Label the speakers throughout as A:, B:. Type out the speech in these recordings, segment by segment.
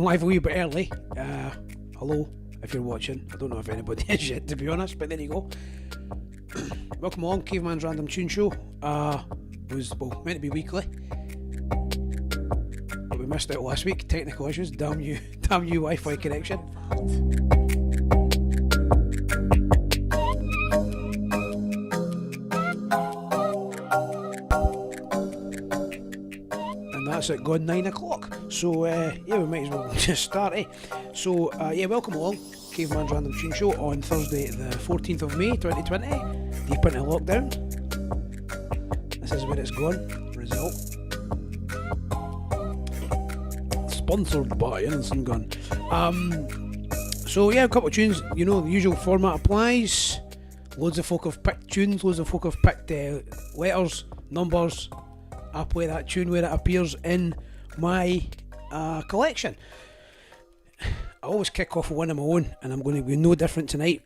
A: live a wee bit early. Hello, if you're watching. I don't know if anybody is yet, to be honest, but there you go. Welcome along, Caveman's Random Tune Show. Was meant to be weekly, but we missed out last week. Technical issues. Damn you Wi-Fi connection. That's it, gone 9 o'clock. So, yeah, we might as well just start, eh? So, yeah, welcome along. Caveman's Random Tune Show on Thursday, the 14th of May, 2020. Deep into lockdown. This is where it's gone. Result. Sponsored by Innocent Gun. So, yeah, a couple of tunes. You know, the usual format applies. Loads of folk have picked tunes. Loads of folk have picked letters, numbers. I play that tune where it appears in my collection. I always kick off with one of my own, and I'm going to be no different tonight.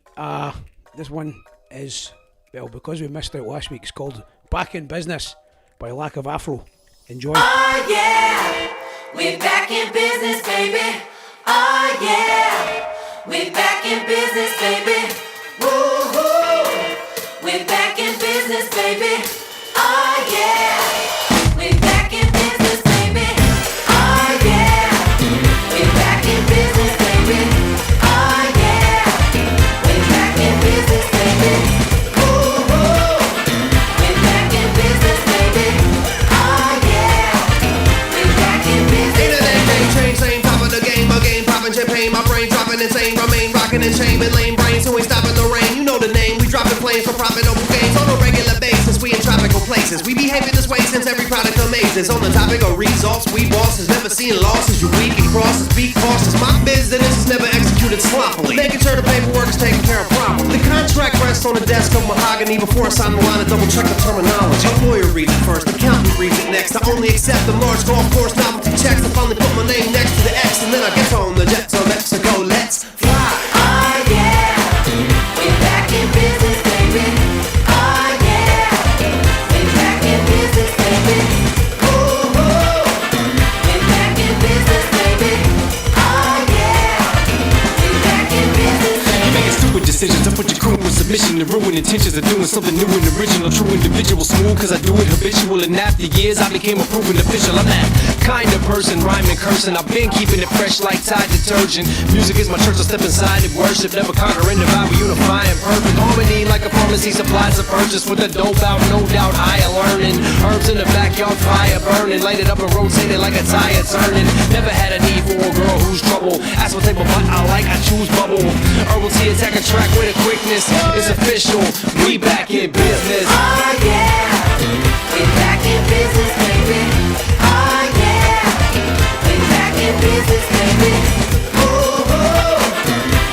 A: This one is, well, because we missed out last week, it's called Back in Business by Lack of Afro. Enjoy.
B: Oh yeah, we're back in business, baby. Oh yeah, we're back in business, baby. Woo-hoo, we're back in business, baby. Oh yeah. We're back in business, baby. Oh yeah. We're back in business, baby. Oh yeah. We're back in business, baby. Woo-hoo. We're back in business, baby. Oh yeah. We're back in business, baby.
C: Same top of the game, again popping champagne, my brain dropping insane, remain rocking and chain with lame brains who ain't stopping the rain. You know the name, we dropping planes for profitable gains on a regular basis. We in tropical places, we behaving this way since every product amazes. On the topic of results, we bosses never seen losses. You weak and crosses, beat cautious. My business is never executed sloppily, making sure the paperwork is taken care of properly. The contract rests on the desk of mahogany before I sign the line and double check the terminology. A lawyer reads it first, accountant reads it next. I only accept the large golf course novelty checks. I finally put my name next to the X, and then I get on the jet to Mexico. Let's fly.
B: Oh yeah, we're back in business, baby. Oh yeah, we're back in business, baby. Woo-hoo, we're back in business, baby. Oh yeah, we're back in business, baby.
D: You're making stupid decisions. I put your crew in submission and ruin intentions of doing something new and original. True individual, smooth, cause I do it habitual. And after years, I became a proven official. I'm that kind of person, rhyming, cursing. I've been keeping it fresh like Tide detergent. Music is my church, I step inside and worship. Never conquering the vibe, unifying perfect harmony. Like a pharmacy supplies a purchase with the dope out, no doubt higher learning. Herbs in the backyard, fire burning. Light it up and rotate it like a tire turning. Never had a need for a girl who's trouble. Ask what type of butt I like, I choose bubble. Herbal tea attack a track with a quickness. It's official, we back in business.
B: Oh yeah, we're back in business, baby. Oh yeah, we're back in business, baby. Woo-hoo,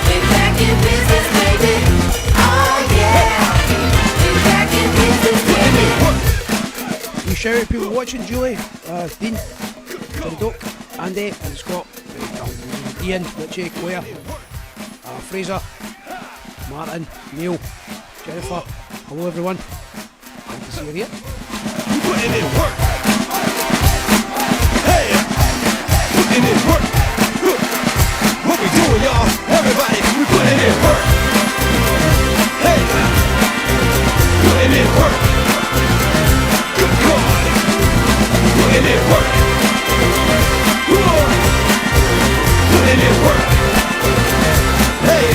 B: we're back in business, baby. Oh yeah, we're back in business, baby.
A: You shout out people watching, Julie, Dean, very dope, Andy, and Scott, Ian, Richie, Claire, Fraser, Martin, Neil, Jennifer. Hello everyone. Good to see you here.
C: We putting in work. Hey, putting in work. What we doing, y'all? Everybody, we putting in work. Hey, putting in work. Good God, putting in work. Putting in work. Hey.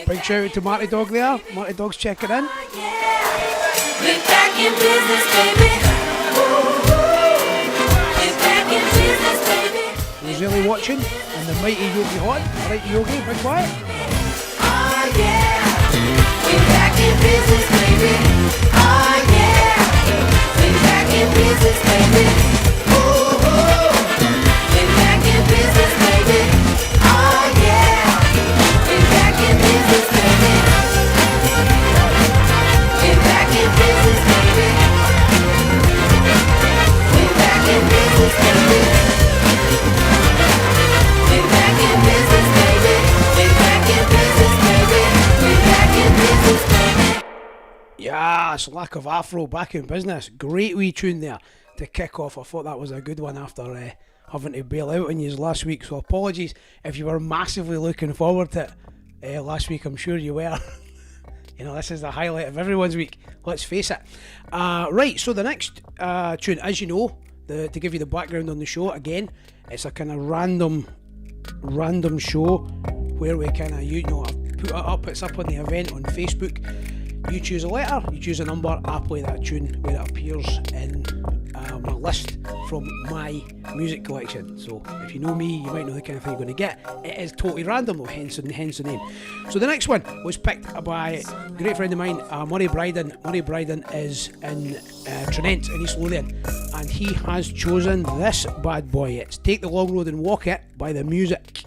A: Big shout out to Marty Dog there. Marty Dog's checking in.
B: Oh yeah, we're back in business, baby. We're back in business, baby.
A: Who's really watching? And the mighty Yogi Hot. Alright, Yogi, big quiet.
B: Oh yeah, we're back in business, baby. Oh yeah, we're back in business, baby. Woo-hoo, we're back in business, baby. Oh yeah, we're back in business, baby. We're back in business, baby. We're back in business, baby. We're back in business, baby. We're back in business, baby. We're back in business, baby.
A: Yes, Lack of Afro, back in business. Great wee tune there. to kick off. I thought that was a good one after having to bail out on you last week. So apologies if you were massively looking forward to it last week. I'm sure you were. You know, this is the highlight of everyone's week. Let's face it. Right, so the next tune, as you know, to give you the background on the show, again, it's a kind of random show where we kind of, you know, I've put it up, it's up on the event on Facebook. You choose a letter, you choose a number, I play that tune where it appears in my list from my music collection. So if you know me, you might know the kind of thing you're going to get. It is totally random though, hence the name. So the next one was picked by a great friend of mine, Murray Bryden. Murray Bryden is in Trinent in East Lothian, and he has chosen this bad boy. It's Take the Long Road and Walk It by The Music.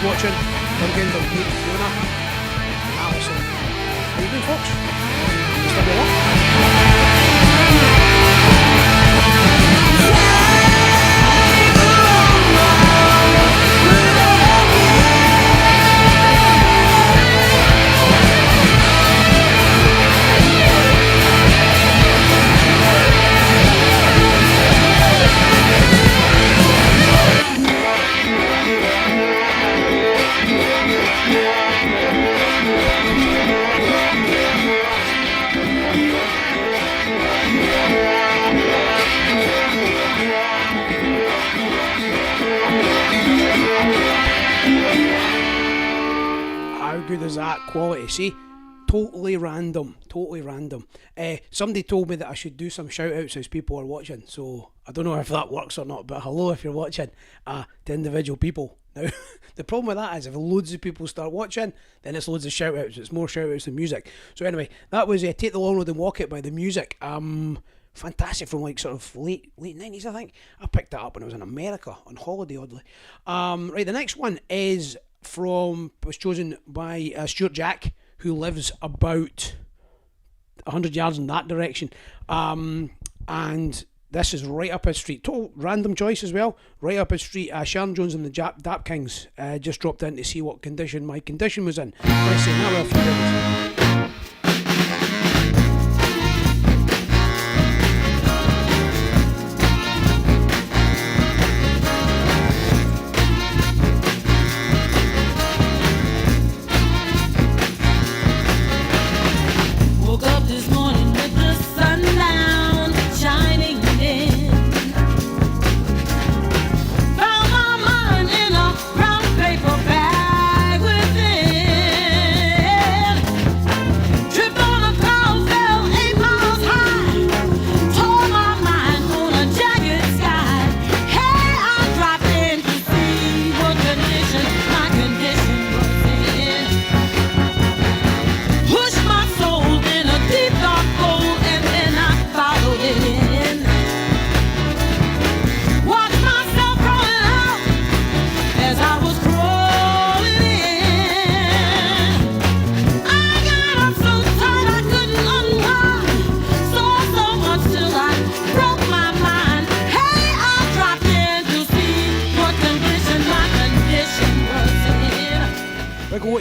A: watching. Morgan, Dominique, Fiona, Alison. How you doing, folks? Still be along? good is that quality? See, totally random. Somebody told me that I should do some shout outs as people are watching, so I don't know if that works or not, but hello if you're watching, to individual people. Now, the problem with that is if loads of people start watching, then it's loads of shout outs. It's more shout outs than music. So anyway, that was Take the Long Road and Walk It by The Music. Fantastic, from like sort of late 90s, I think. I picked that up when I was in America on holiday, oddly. Right, the next one was chosen by Stuart Jack, who lives about 100 yards in that direction. And this is right up his street. Total random choice as well. Right up his street. Sharon Jones and the Dap Kings just dropped in to see what condition my condition was in. Let's see, now we're a few minutes.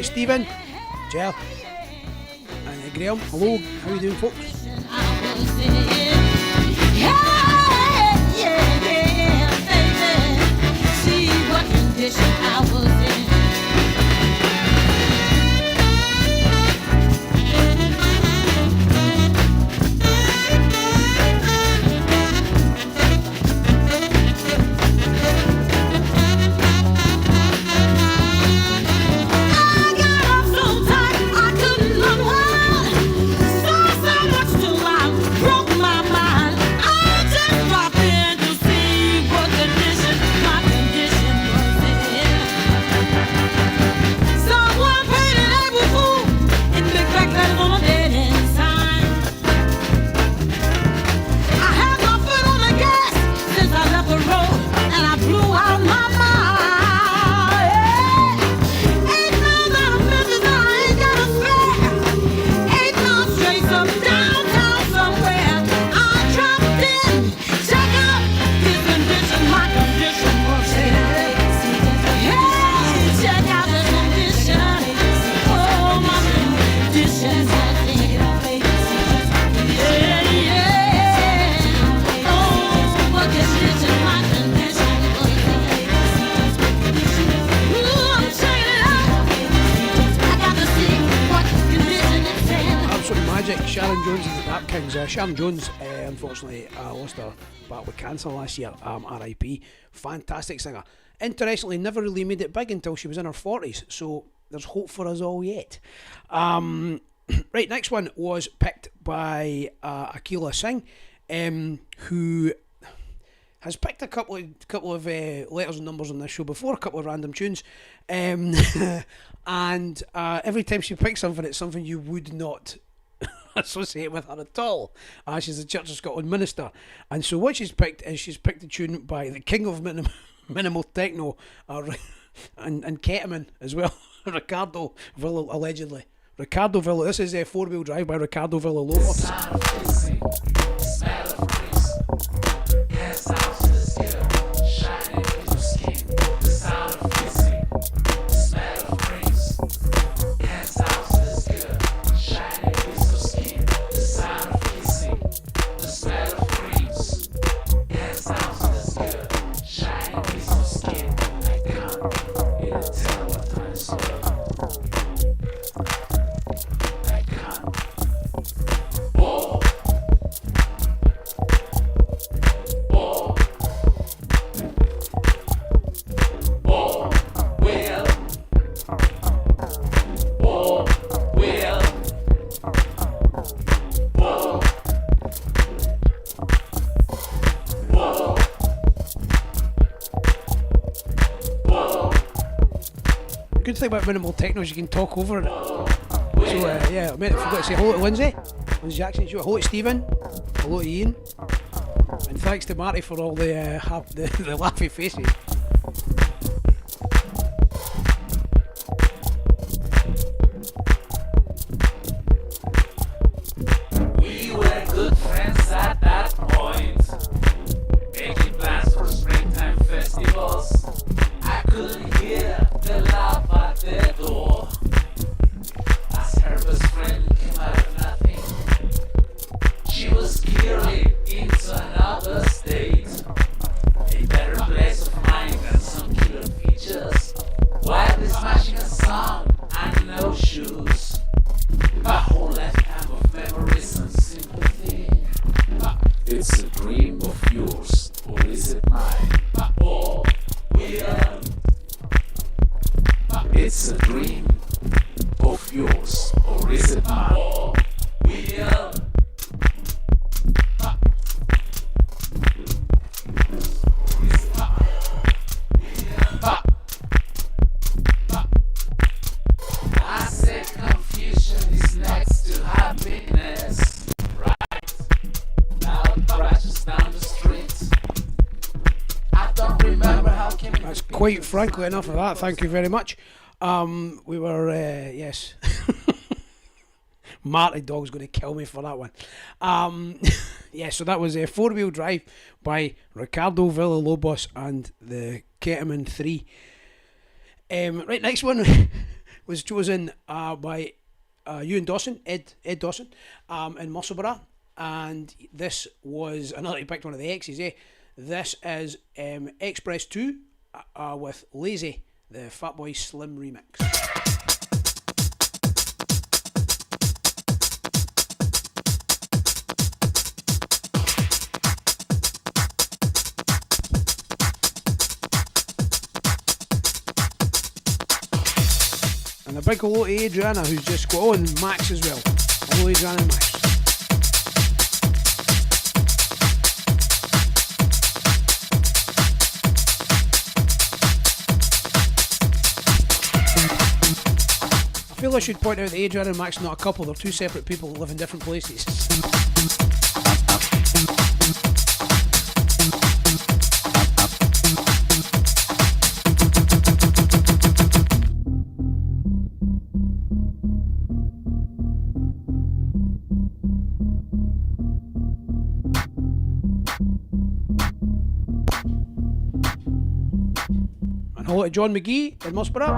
A: Stephen, Jill, and Graham. Hello, how are you doing, folks? See what condition I was in. Sharon Jones and the Dap Kings. Sharon Jones, unfortunately, lost her battle with cancer last year. R.I.P. Fantastic singer. Interestingly, never really made it big until she was in her 40s, so there's hope for us all yet. Right, next one was picked by Akila Singh, who has picked a couple of letters and numbers on this show before, a couple of random tunes, and every time she picks something, it's something you would not associate with her at all. She's a Church of Scotland minister, and so what she's picked is she's picked a tune by the king of minimal techno, and Caveman as well, Ricardo Villa, allegedly. Ricardo Villa. This is a 4-wheel drive by Ricardo Villa Lopez. good thing about minimal techno is you can talk over it. So yeah, I forgot to say hello to Lindsay Jackson. Hello to Stephen. Hello to Ian. And thanks to Marty for all the the laughy faces.
E: We were good friends at that point, making plans for springtime festivals. I couldn't hear the laugh at the door as her best friend came out of nothing. She was clearly into another state, a better place of mind than some killer features. Wildly smashing a song and no shoes. A whole lifetime of memories and sympathy. It's a dream of yours, or is it mine? Oh, we are. It's a dream of yours, or is it mine? Oh, we are. I said confusion is next to happiness. Right now it crashes down the street. I don't remember how came in.
A: That's quite frankly enough of that. Thank you very much. We were yes. Marty Dog's going to kill me for that one. Yeah, so that was a 4-wheel drive by Ricardo Villalobos and the Caveman 3. Right, next one was chosen by Ewan Dawson, Ed Dawson, in Musselburgh, and this was another. He picked one of the X's. This is Express 2 with Lazy, the Fatboy Slim remix. And a big hello to Adriana, who's just got on, Max as well. Hello Adriana and Max. I feel I should point out that Adriana and Max are not a couple, they're two separate people that live in different places. And hello to John McGee in Musselburgh.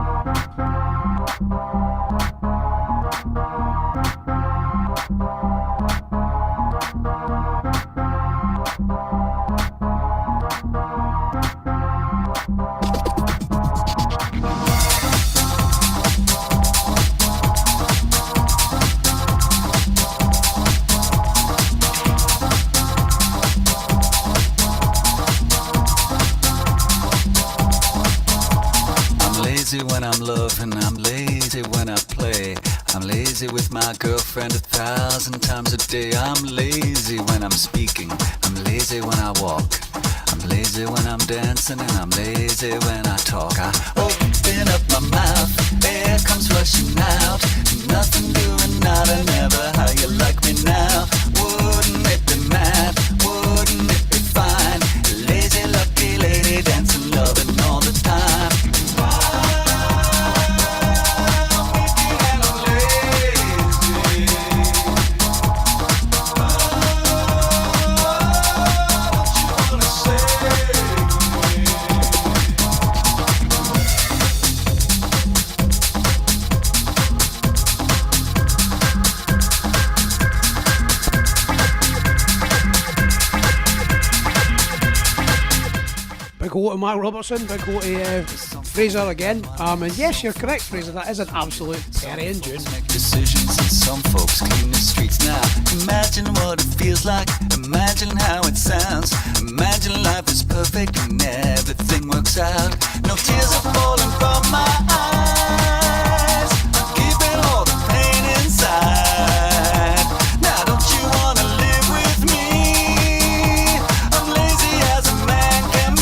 F: When I'm loving, I'm lazy when I play. I'm lazy with my girlfriend 1,000 times a day. I'm lazy when I'm speaking. I'm lazy when I walk. I'm lazy when I'm dancing, and I'm lazy when I talk. I open up my mouth, air comes rushing out. Nothing doing, nada, never. How you like me now? Wouldn't it be mad? Wouldn't it be fine? Lazy, lucky lady, dancing, loving all the time.
A: Big hello to Mark Robertson, big hello to Fraser again. And yes, you're correct, Fraser, that is an absolute Terry tune.
F: Make decisions and some folks clean the streets now. Imagine what it feels like, imagine how it sounds. Imagine life is perfect and everything works out. No tears are falling from my eyes. I'm keeping all the pain inside. Now don't you wanna live with me? I'm lazy as a man can be.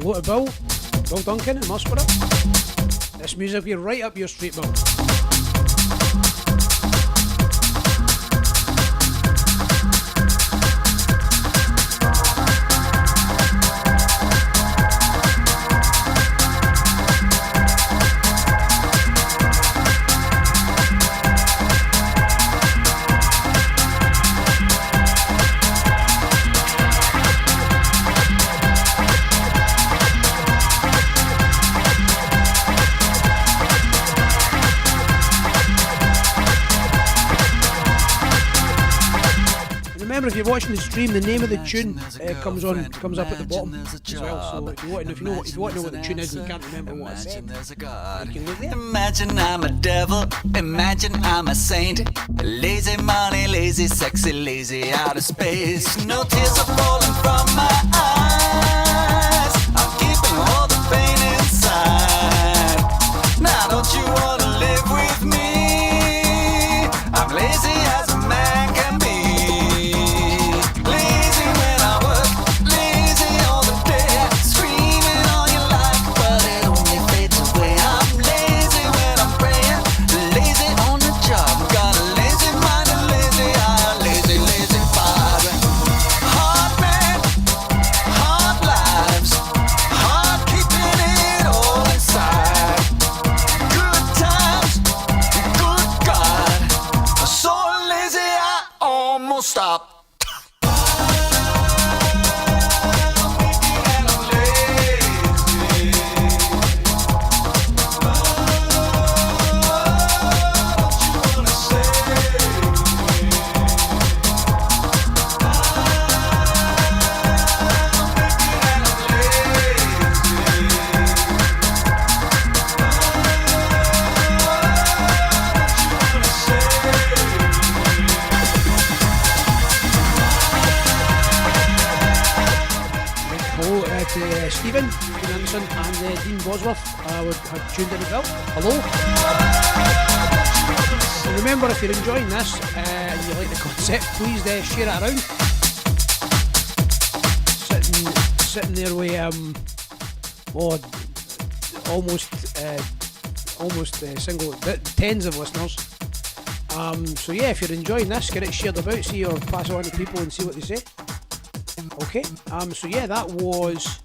A: Hello to Bill Duncan in Musperra. This music will be right up your street, Bill. Remember, if you're watching the stream, the name of the tune comes up at the bottom as well. So if you want to know what the tune is and you can't remember what I said, you can look there.
F: Imagine I'm a devil, imagine I'm a saint. Lazy money, lazy sexy, lazy out of space. No tears are falling from my eyes. I'm keeping all the pain inside. Now don't you wanna live with me? I'm lazy as a man can be. Lazy when I work, lazy all the day. Screaming all you like, but it only fades away. I'm lazy when I'm praying, lazy on the job. Got a lazy mind and lazy eye, lazy, lazy body. Hard man, hard lives, hard keeping it all inside. Good times, good God, so lazy I almost stopped.
A: To Stephen Anderson and Dean Bosworth have tuned in as well. Hello. And remember, if you're enjoying this and you like the concept, please share it around. Sitting there with almost single tens of listeners. So yeah, if you're enjoying this, get it shared about, see or pass it on to people and see what they say. Okay, so yeah, that was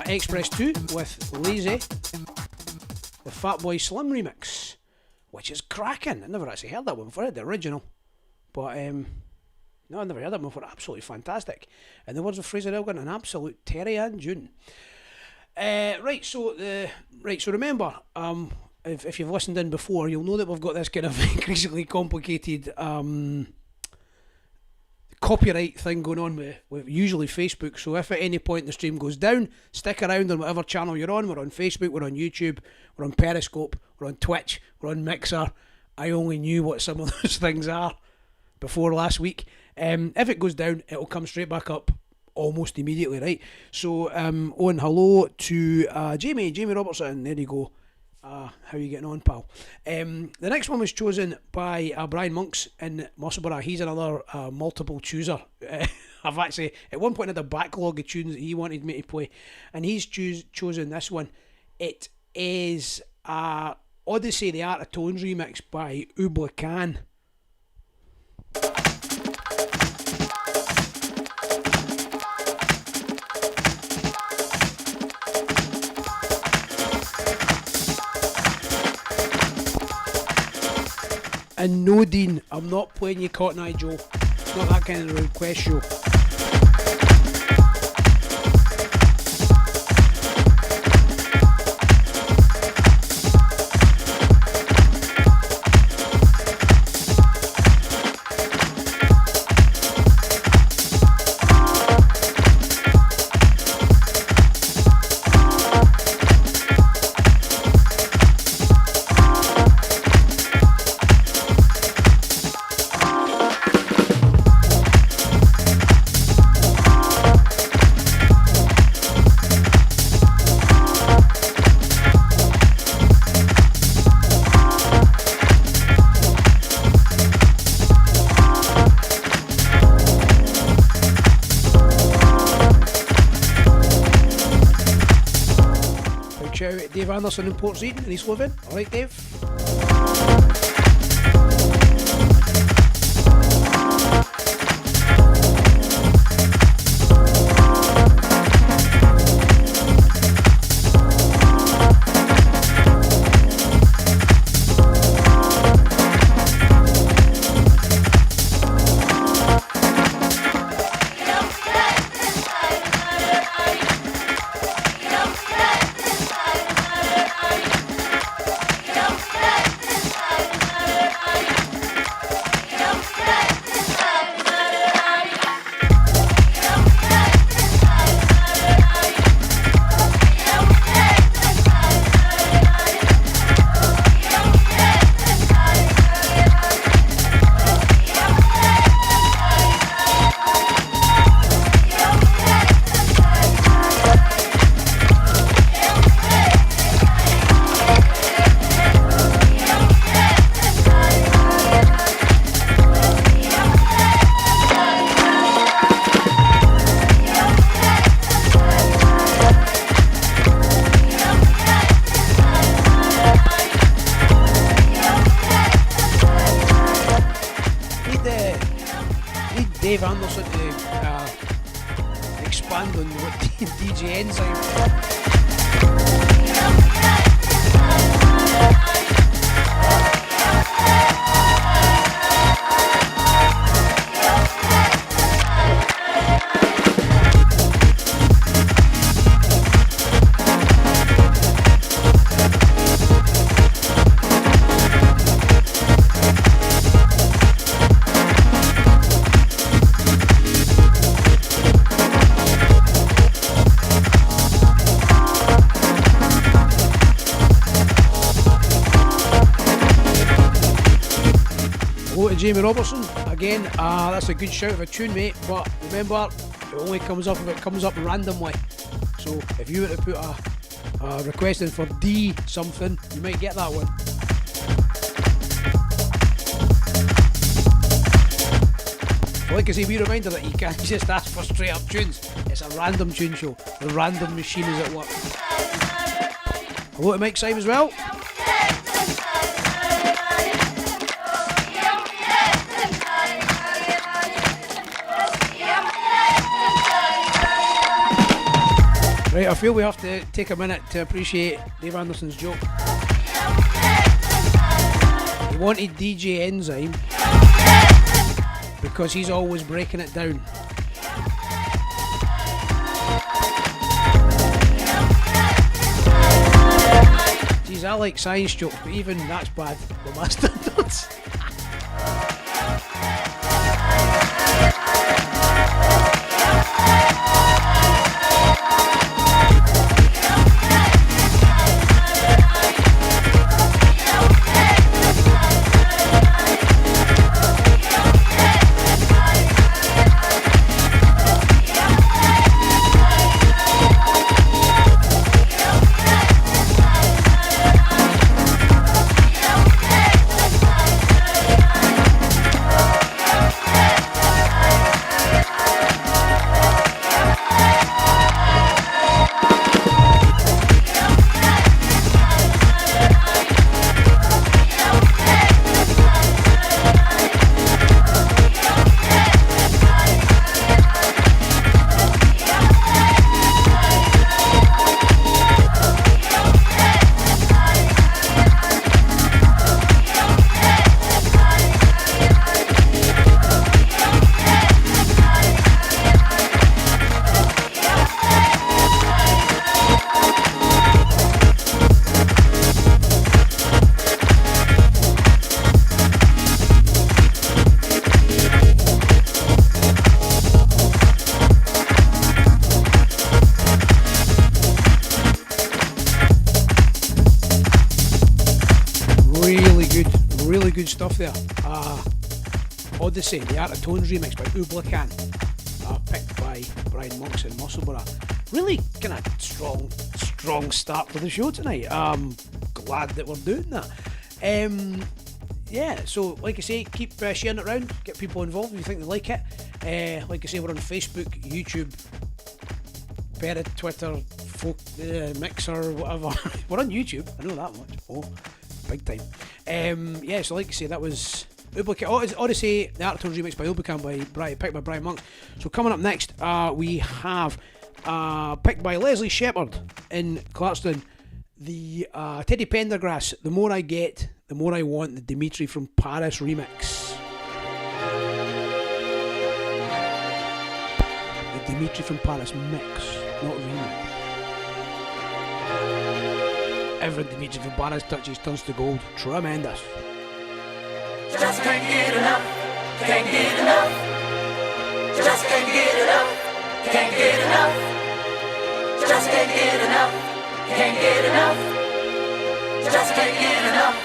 A: Express 2 with Lazy, the Fatboy Slim remix, which is cracking. I never actually heard that one before. I heard the original, but no, I never heard that one before. Absolutely fantastic. And the words of Fraser Elgin, an absolute Terry and June. So remember, if you've listened in before, you'll know that we've got this kind of increasingly complicated copyright thing going on with usually Facebook. So if at any point the stream goes down, stick around on whatever channel you're on. We're on Facebook, we're on YouTube, we're on Periscope, we're on Twitch, we're on Mixer. I only knew what some of those things are before last week. If it goes down, it'll come straight back up almost immediately, right? So and hello to Jamie Robertson. There you go. How are you getting on, pal? The next one was chosen by Brian Monks in Musselburgh. He's another multiple chooser. I've actually, at one point, had a backlog of tunes that he wanted me to play, and he's chosen this one. It is Odyssey, the Art of Tones remix by Ubla Khan. And no, Dean, I'm not playing you Cotton Eye Joe. It's not that kind of a request show. shout out to Dave Anderson in Port Eden in East Lothian. Alright, Dave? Dave Anderson to expand on what DJ Enzyme. Hello to Jamie Robertson again. That's a good shout of a tune, mate. But remember, it only comes up if it comes up randomly. So if you were to put a request in for D something, you might get that one. Like I say, be reminded that you can't just ask for straight up tunes. It's a random tune show. The random machine is at work. Hello to Mike Syme as well. Right, I feel we have to take a minute to appreciate Dave Anderson's joke. He wanted DJ Enzyme because he's always breaking it down. Geez, I like science jokes, but even that's bad. The master does. Really good stuff there. Odyssey, the Art of Tones remix by Ublacan, picked by Brian Monks in Musselburgh. Really kind of strong start for the show tonight. Glad that we're doing that. Yeah, so like I say, keep sharing it around, get people involved if you think they like it. Like I say, we're on Facebook, YouTube, Twitter, folk mix or whatever. We're on YouTube, I know that much. Oh, big time. Yeah, so like I say, that was Odyssey, the Artones remix by Ubican picked by Brian Monk. So coming up next, we have picked by Leslie Shepherd in Clarkston, the Teddy Pendergrass, The More I Get, The More I Want, the Dimitri from Paris remix. The Dimitri from Paris mix, not remix. Every Dimitri from Paris touches turns to gold. Tremendous.
B: Just can't get enough, can't get enough. Just can't get enough, can't get enough. Just can't get enough, can't get enough. Just can't get enough,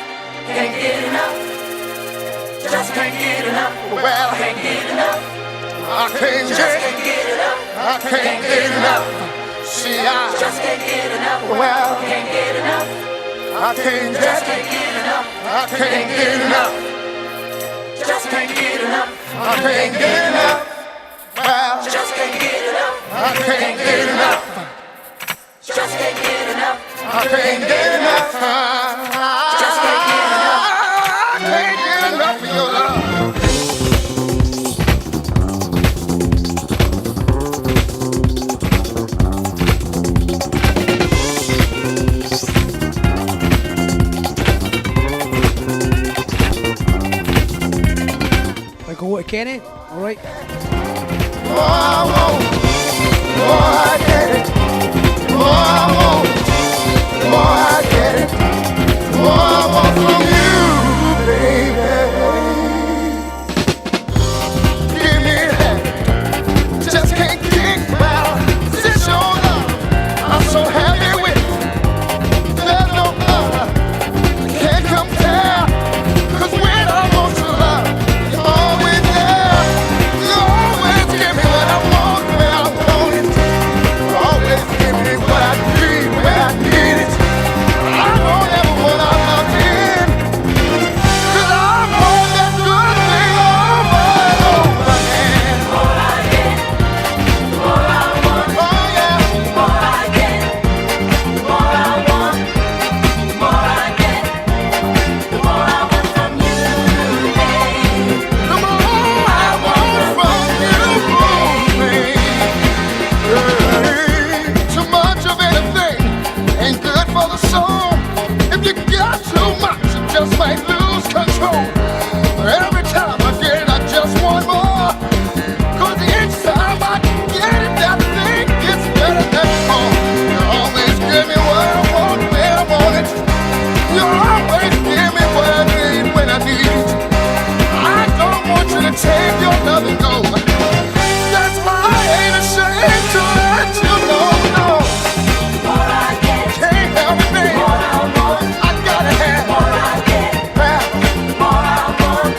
B: can't get enough. Just can't get enough,
C: Well,
B: can't get enough.
C: I can't
B: Just
C: get,
B: can't get enough,
C: I can't get enough. See, I,
B: just can't get enough,
C: well,
B: can't get enough.
C: I can't
B: Just
C: get,
B: can't get enough,
C: I can't get enough.
B: just can't get enough.
C: I can't get enough. Well,
B: Just can't get enough,
C: I can't get enough.
B: just can't get enough.
C: I can't get enough.
B: Just can't get enough.
C: I can't get enough of your love.
A: I go to Kenny, alright.
C: Oh, I want, oh, I get it. Oh, I want, oh, I get it. Oh, I want from you, baby. Give me that. Just can't get well. Since your love, I'm so happy with it. There's no other. Can't compare. 'Cause when I want your love, you're always there. You always give me what I want when I want it. You always give me what I need when I need it. I don't ever want to love in. 'Cause I want that good thing over and over again.
B: More I get, more I want.
C: Oh yeah.
B: More I get, more I want. More I get, more I want from you, babe.
C: The more I want from you, baby. Too much of anything ain't good for the soul. If you got too much, you just might lose control. Every time I get it, I just want more. 'Cause each time I get it, that thing gets better than before. You always give me what I want when I want it. You always give me what I need when I need it. I don't want you to take your love and go. That's why I ain't ashamed to let you know. No,
B: More I get,
C: can't help it, baby.
B: more I want.
C: I gotta have
B: More I get,
C: well,
B: more I want.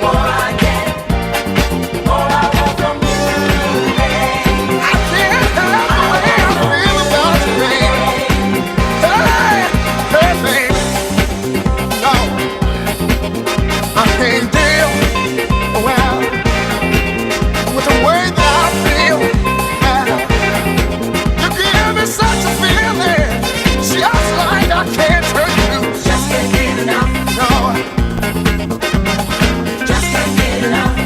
B: More I get, more I want from you, babe.
C: I can't help the way I feel about you, baby. Hey, hey, baby. No, I can't deal well with the way that I feel. You give me such a feeling, just like I can't turn you loose.
B: Just can't get enough,
C: No,
B: just can't get enough.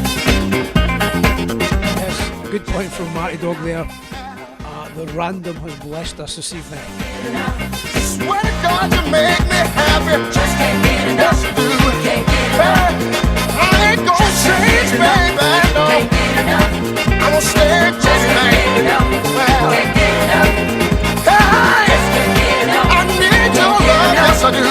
A: Yes, good point from Marty Dog there. The random has blessed us this evening.
C: swear to God, you make me happy.
B: Just can't get enough,
C: Yes, you do.
B: can't get enough.
C: I ain't gonna change, baby. No,
B: Can't get enough,
C: I'm gonna stay,
B: just can't get
C: baby.
B: enough.
C: Well,
B: Can't get enough,
C: hey,
B: just can't get enough.
C: I need your love, yes I do.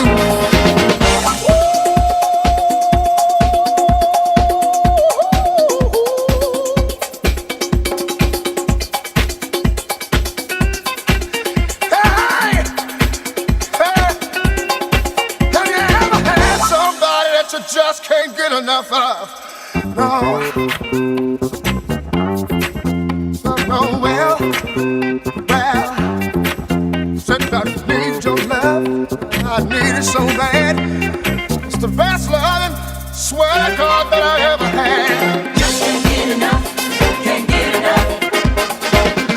C: Hey, hey, have you ever had somebody that you just can't get enough of? No, no, well, said I need your love, I need it so bad. It's the best loving, swear to God, that I ever had.
B: Just can't get enough, can't get enough.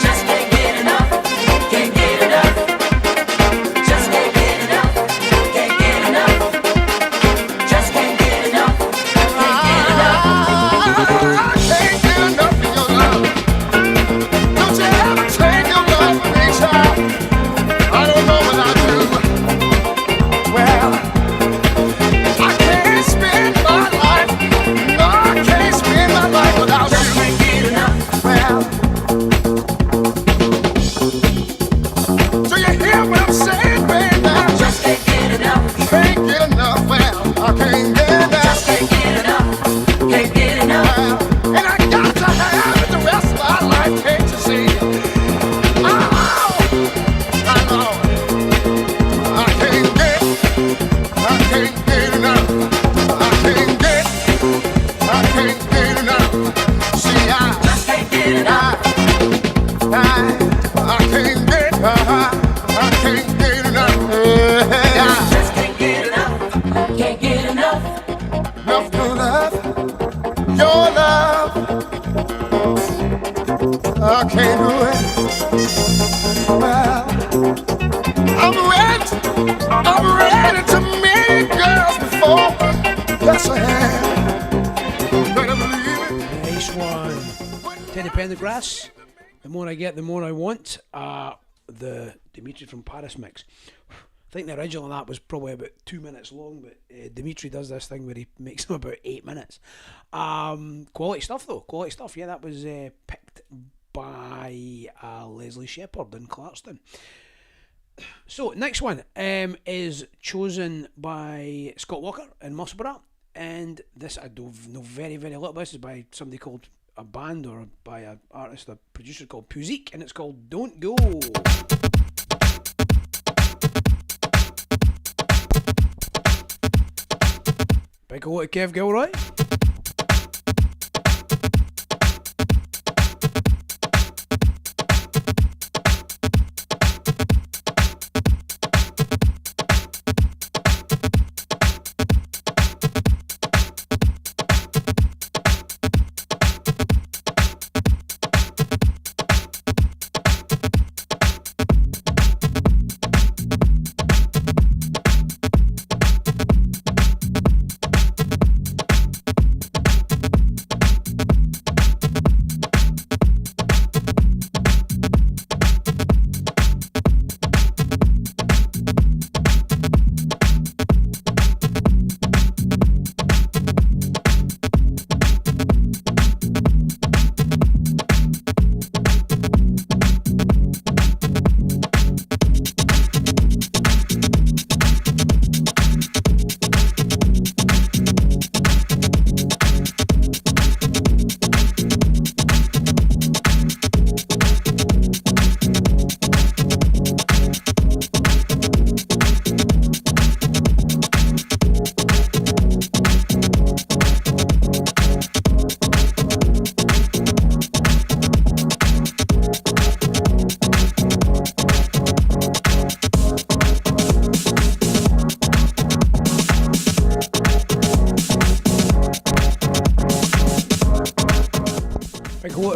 B: Just can't get enough, can't get
G: I can't get enough. Yeah.
B: Just can't get enough. Can't get enough.
G: Enough to love, your love. I can't do it. Well, I'm ready to meet girls before. Yes, I am. Better believe it.
A: Nice one. Teddy Pendergrass. The more I get, the more I want. The Dimitri from Paris mix. I think the original on that was probably about 2 minutes long, but Dimitri does this thing where he makes them about 8 minutes. Quality stuff though, quality stuff. Yeah, that was picked by Leslie Shepherd in Clarkston. So next one is chosen by Scott Walker in Musselburgh, and this I don't know very little. This is by somebody called a band or by an artist, a producer called Puzik, and it's called Don't Go. Big hello to Kev Gilroy.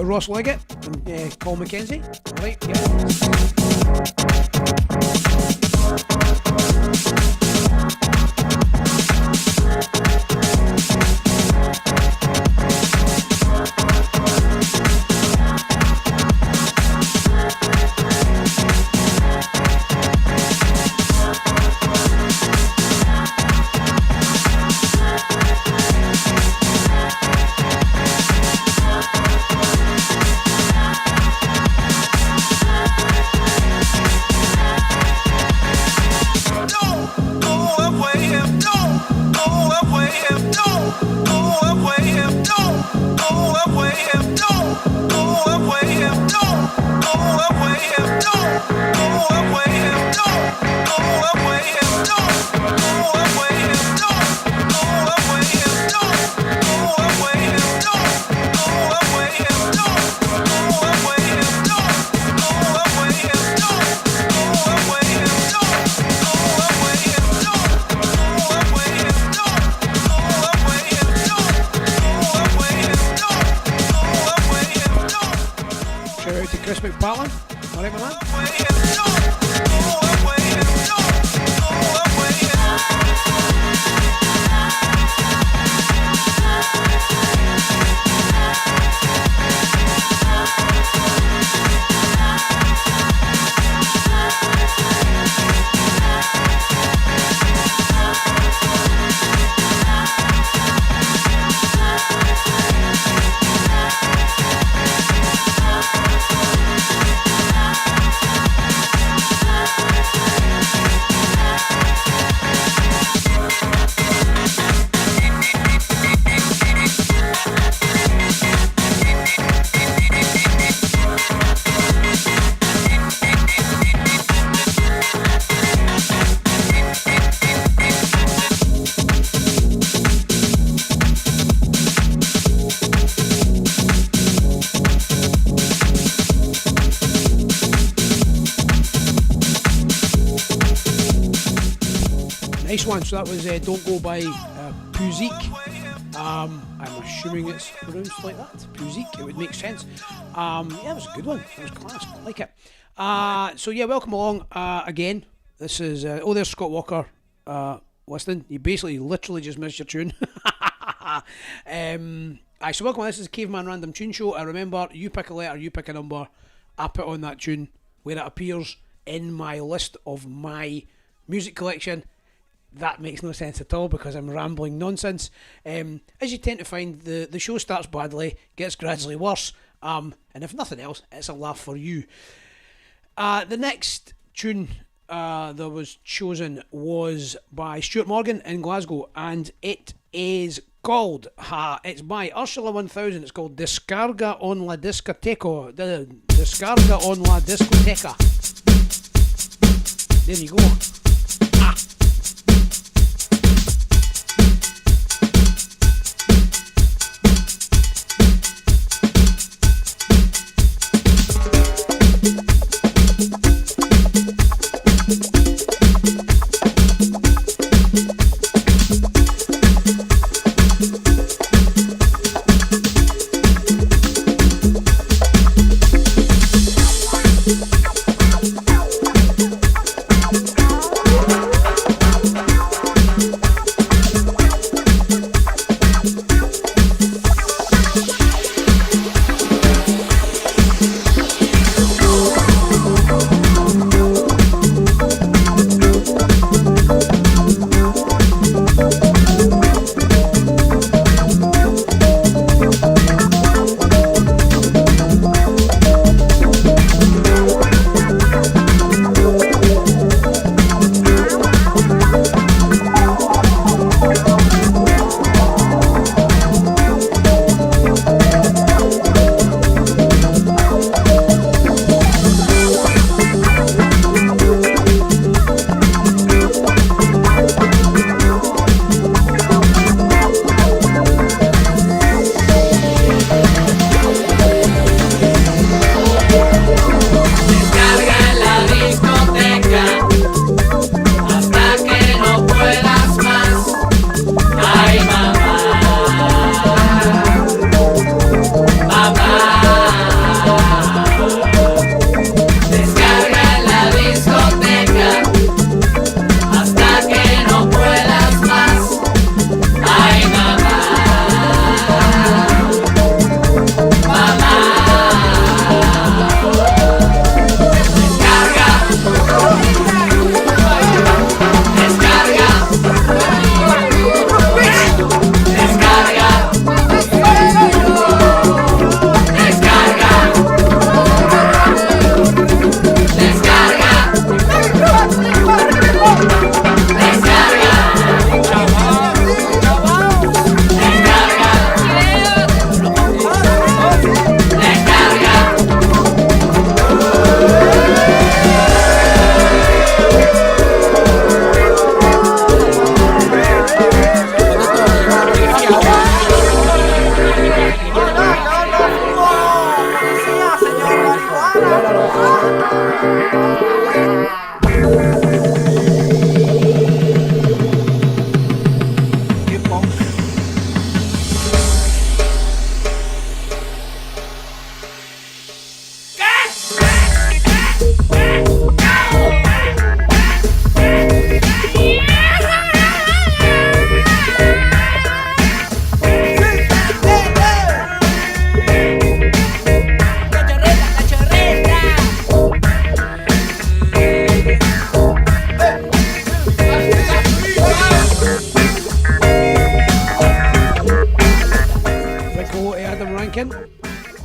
A: Ross Leggett and Paul McKenzie. Right, Nice one. So that was Don't Go by Puzik. I'm assuming it's pronounced like that. Puzik, it would make sense. Yeah, it was a good one. It was class. I like it. So yeah, welcome along again. This is, there's Scott Walker listening. You basically literally just missed your tune. So welcome. This is Caveman Random Tune Show. I remember, you pick a letter, you pick a number. I put on that tune where it appears in my list of my music collection. That makes no sense at all because I'm rambling nonsense. As you tend to find, the show starts badly, gets gradually worse, and if nothing else, it's a laugh for you. The next tune that was chosen was by Stuart Morgan in Glasgow, and it is called, it's by Ursula 1000, it's called Descarga on la Discoteca. Descarga on la Discoteca. There you go.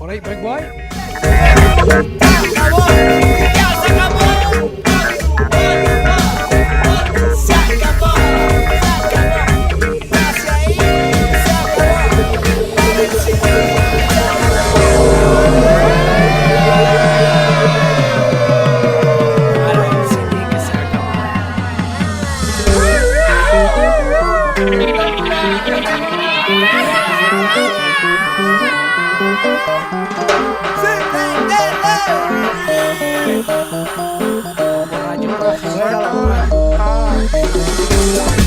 A: Alright, big boy.
G: Hey,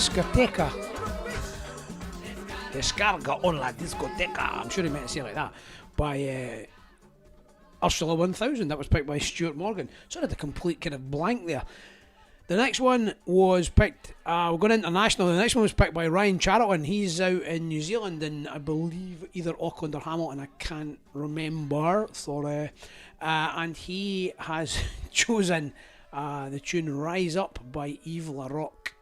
A: discoteca. Descarga on la discoteca. I'm sure he meant to say it like that. By Ursula 1000. That was picked by Stuart Morgan. Sort of a complete kind of blank there. The next one was picked, we're going international. The next one was picked by Ryan Charlton. He's out in New Zealand in, I believe, either Auckland or Hamilton. I can't remember. Sorry. And he has chosen the tune Rise Up by Yves LaRock.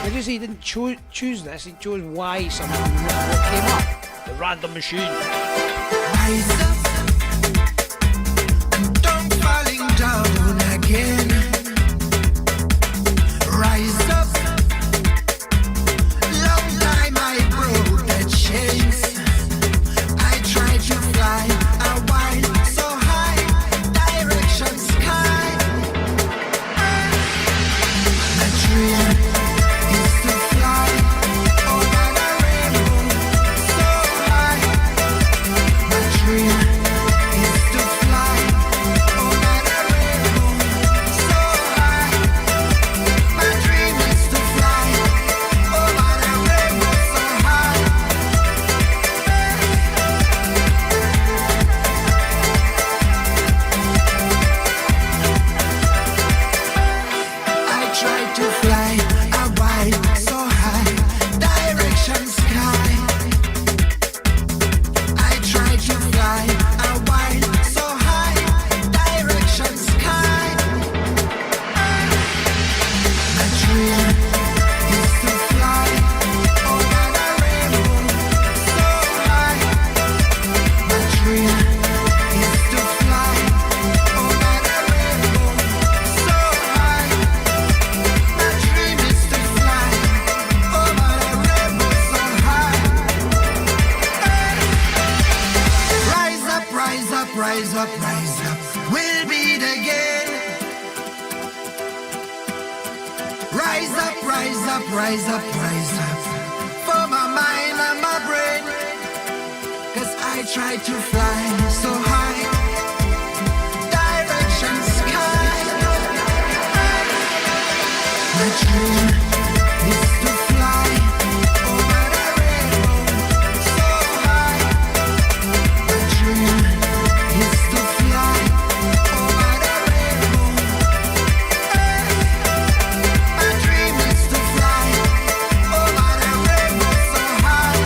A: I just he didn't choose this, he chose why something came up. The random machine.
H: Rise up and don't falling down again. Rise up. Long time I broke the chains. I tried to fly a while so high, direction sky. My dream is to fly over the rainbow so high. My dream is to fly over the rainbow so high. My dream is to fly over the rainbow so high. I tried to fly a while so high, direction sky. I tried to fly a while so high, direction sky. My dream is to fly over the rainbow so high. My dream is to fly over the rainbow so high. My dream is to fly over the rainbow so high. Rise up, rise up, rise up, rise up. We'll beat again. Rise up, rise up, rise up, rise up. For my mind and my brain. 'Cause I tried to fly so high. Direction sky. My dream is to fly over the rainbow so high. My dream is to fly over the rainbow. My dream is to fly over the rainbow so high.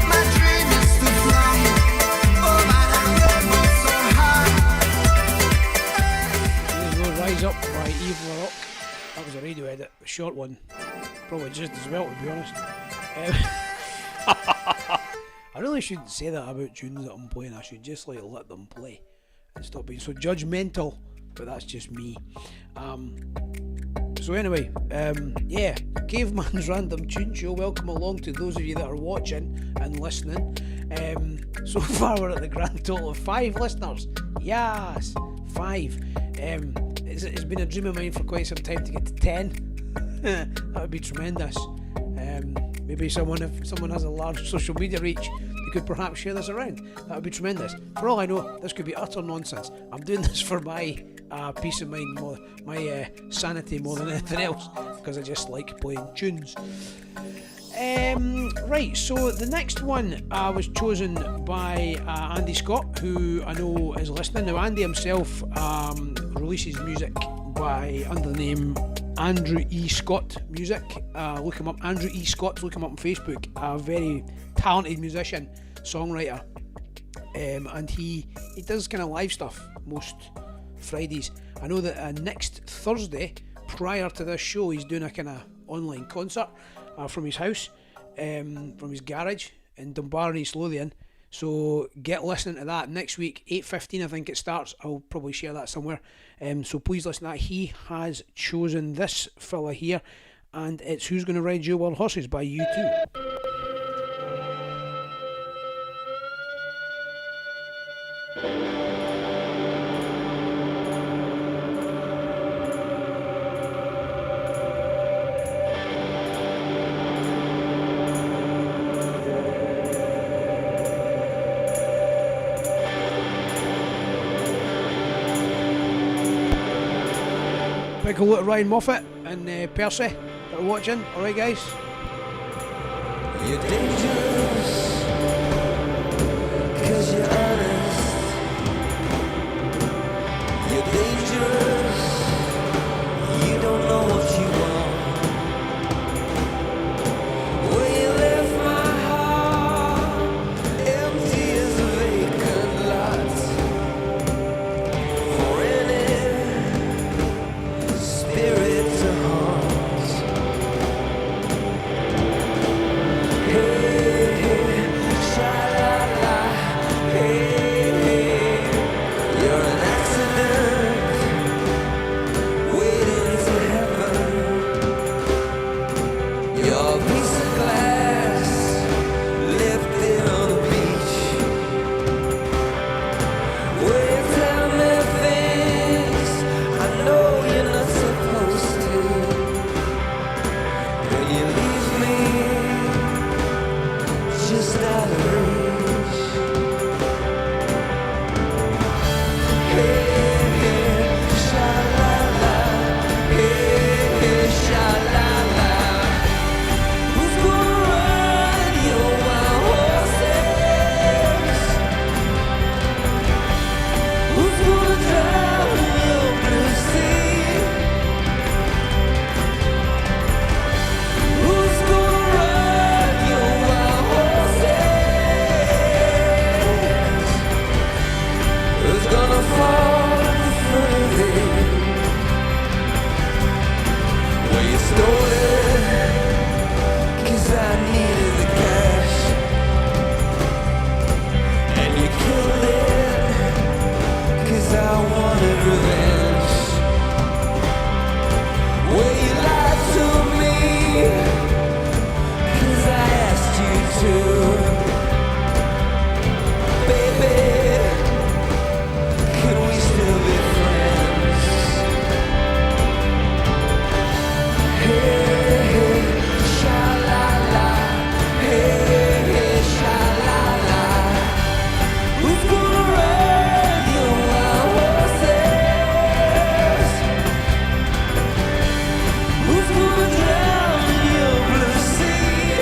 H: My dream is to fly over the rainbow so high.
A: There you go, Rise Up by Yves LaRock. That was a radio edit, a short one. Probably just as well, to be honest. I really shouldn't say that about tunes that I'm playing. I should just like let them play and stop being so judgmental. But that's just me. So anyway, yeah, Caveman's Random Tune Show. Welcome along to those of you that are watching and listening. So far we're at the grand total of 5 listeners. Yes, 5. It's been a dream of mine for quite some time to get to 10. That would be tremendous. Maybe if someone has a large social media reach, they could perhaps share this around. That would be tremendous. For all I know, this could be utter nonsense. I'm doing this for my peace of mind, my sanity more than anything else, because I just like playing tunes. Right, so the next one was chosen by Andy Scott, who I know is listening. Now, Andy himself releases music under the name Andrew E. Scott Music. Look him up, Andrew E. Scott, look him up on Facebook. A very talented musician, songwriter, and he does kind of live stuff most Fridays. I know that next Thursday, prior to this show, he's doing a kind of online concert from his house, from his garage in Dunbar and East Lothian. So get listening to that next week, 8:15 I think it starts. I'll probably share that somewhere. So please listen to that. He has chosen this fella here, and it's Who's Gonna Ride Your Wild Horses by U2. Big hello to Ryan Moffat and Percy that are watching. Alright, guys.
H: You're dangerous, 'cause you're honest. You're dangerous, you don't know what you want. When you left my heart empty as a vacant lot for any spirit to haunt. Hey, hey, sha-la-la, hey, hey, you're an accident waiting to heaven. You're a piece of glass left there on the beach. Will you tell me things I know you're not supposed to? When you leave me just out of reach. Hey, hey, sha-la-la, hey, hey, sha-la-la. Who's gonna ride your wild horses? Who's gonna drown your blue sea? Who's gonna ride your wild horses? Who's gonna fall for thee? Well, you stole it, 'cause I needed the cash. And you killed it, 'cause I wanted revenge. Well, you lied to me, 'cause I asked you to. Baby, can we still be friends? Hey, hey, sha-la-la, hey, hey, sha-la-la. Who's gonna ride your wild horses? Who's gonna drown your blue sea?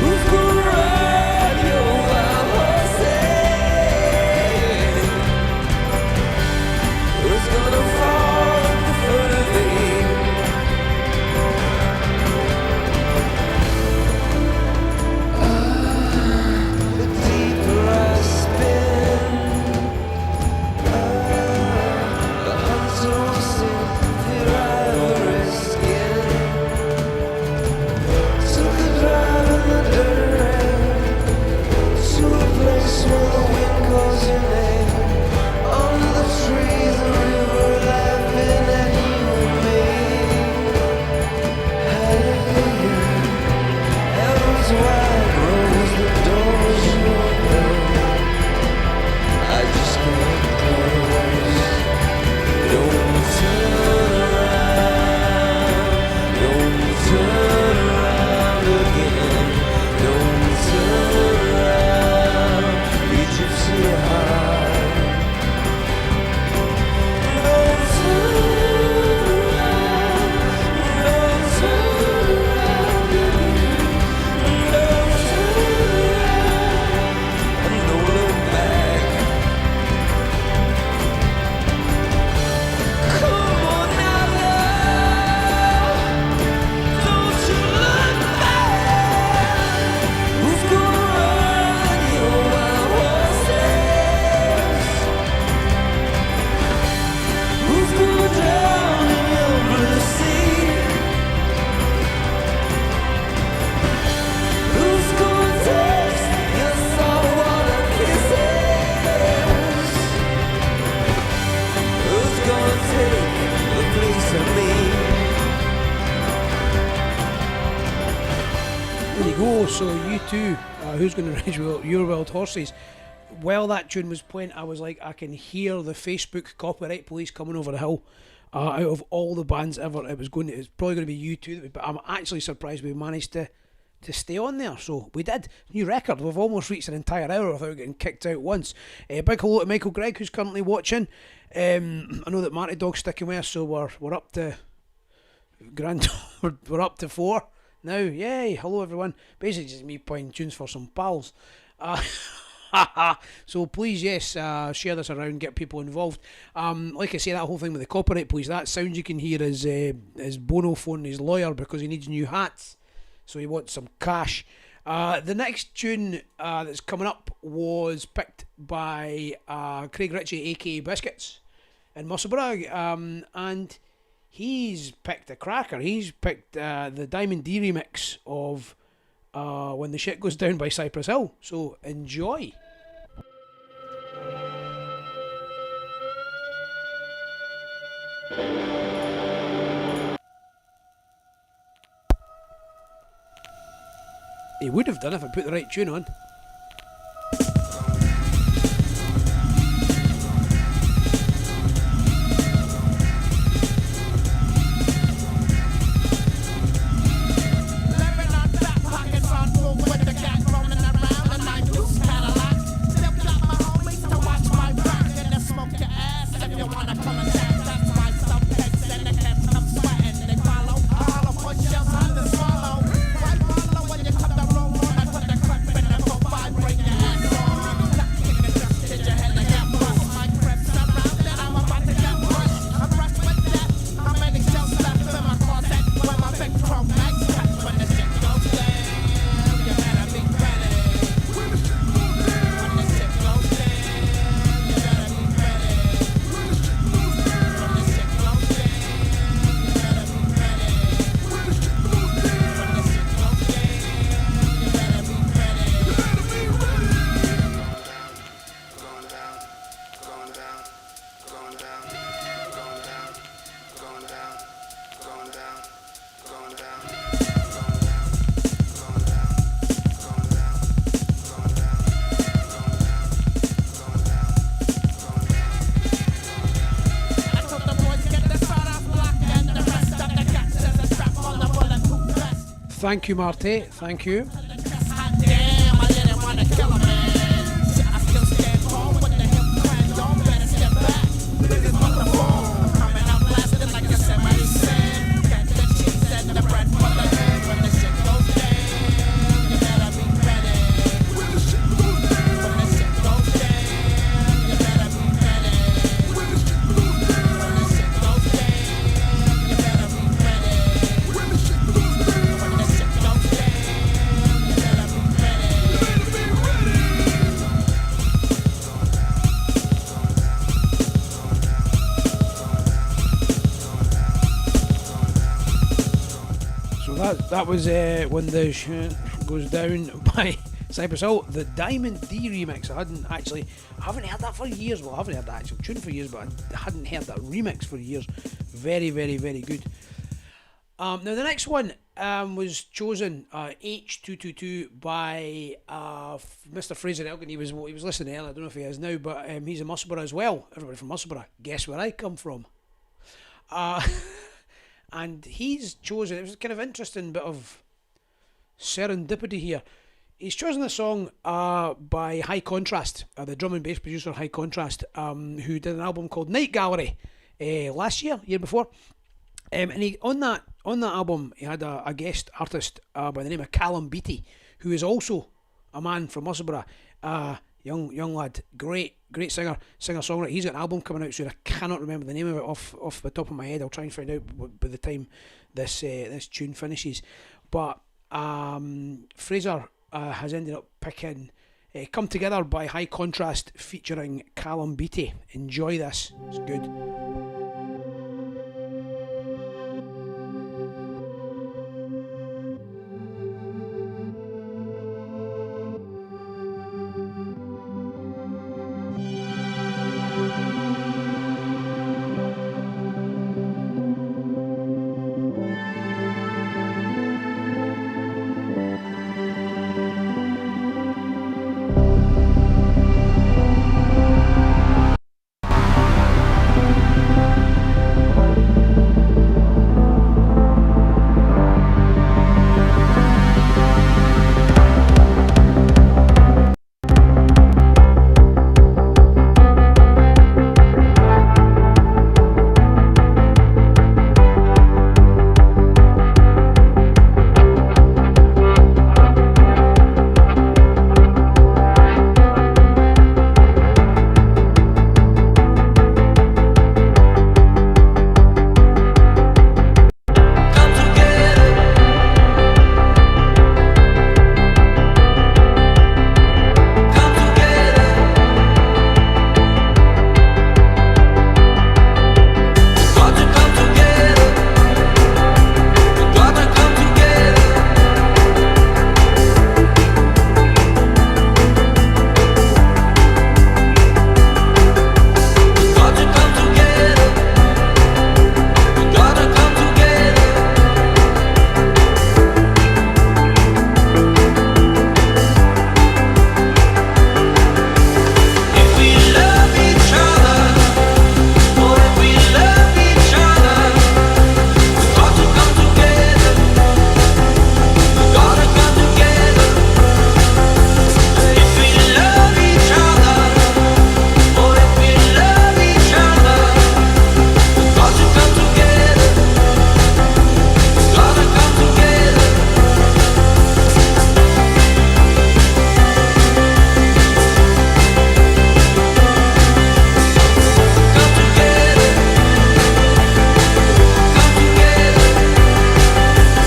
H: Who's gonna ride your wild horses? Who's gonna fall at the foot of thee? The deeper I spin, the hunter will sink their ivory skin. Took a drive in the dirt to a place where the wind calls your name. Under the trees, the river laughing at you and me. Hallelujah, heaven's wide rose, the doors you open. I just can't close. Don't turn around, don't turn around again. Don't turn around, you gypsy heart. Don't turn around, don't turn around again. Don't turn around, and don't look back. Come on now, love, don't you look back. Who's gonna ride your wild horses? Who's gonna drown your blue sea? Who's gonna taste your saltwater kisses? Who's gonna take the place of me?
A: There you go. So you two, who's going to ride your wild horses? While that tune was playing, I was like, I can hear the Facebook copyright police coming over the hill. Out of all the bands ever, it's probably going to be you two. But I'm actually surprised we managed to to stay on there, so we did. New record. We've almost reached an entire hour without getting kicked out once. Big hello to Michael Gregg, who's currently watching. I know that Marty Dog's sticking with us, so we're up to we're up to 4 now. Yay! Hello everyone. Basically just me playing tunes for some pals. So please, yes, share this around, get people involved. Like I say, that whole thing with the copyright, please. That sound you can hear is Bono phoning his lawyer because he needs new hats, so he wants some cash. The next tune that's coming up was picked by Craig Ritchie, aka Biscuits, in Musselburgh, and he's picked a cracker. He's picked the Diamond D remix of When the Shit Goes Down by Cypress Hill. So enjoy. He would have done if I put the right tune on. Thank you, Marty. Thank you. That was When the Shit Goes Down by Cypress Hill, the Diamond D remix. I haven't heard that for years. Well, I haven't heard the actual tune for years, but I hadn't heard that remix for years. Very, very, very good. Now the next one was chosen H222 by Mr. Fraser Elgin. He was listening earlier. I don't know if he is now, but he's in Musselburgh as well. Everybody from Musselburgh. Guess where I come from? And he's chosen, it was kind of interesting bit of serendipity here. He's chosen a song by High Contrast, the drum and bass producer High Contrast, who did an album called Night Gallery last year before. And he on that album he had a guest artist by the name of Callum Beattie, who is also a man from Musselburgh. Young lad, great singer-songwriter. He's got an album coming out soon. I cannot remember the name of it off the top of my head. I'll try and find out by the time this tune finishes. But Fraser has ended up picking Come Together by High Contrast featuring Callum Beattie. Enjoy this, it's good.